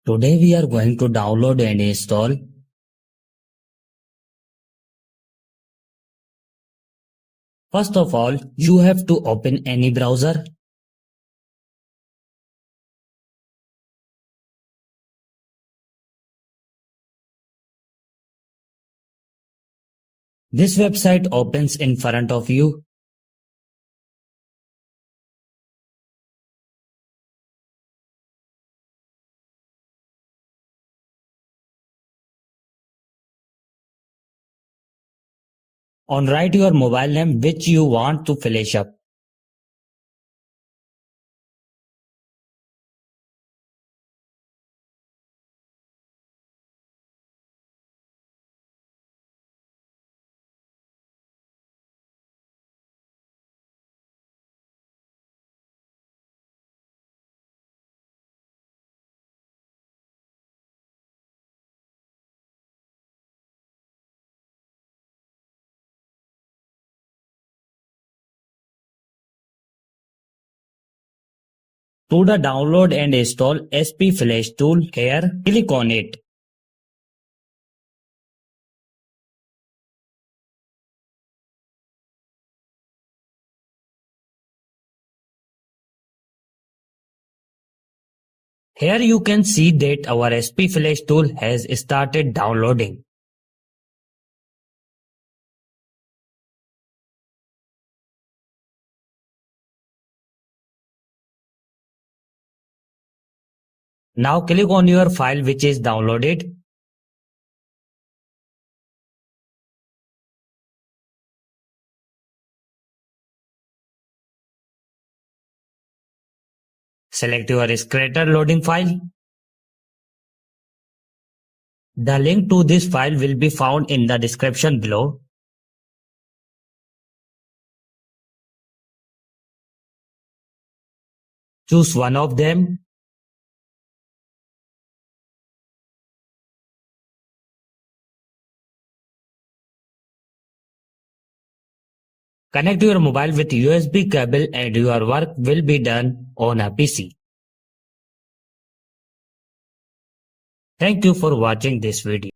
Today we are going to download and install. First of all, you have to open any browser. This website opens in front of you. On write your mobile name which you want to flash up. To the download and install SP Flash tool here, click on it. Here you can see that our SP Flash tool has started downloading. Now click on your file which is downloaded. Select your Scratter loading file. The link to this file will be found in the description below. Choose one of them. Connect your mobile with USB cable and your work will be done on a PC. Thank you for watching this video.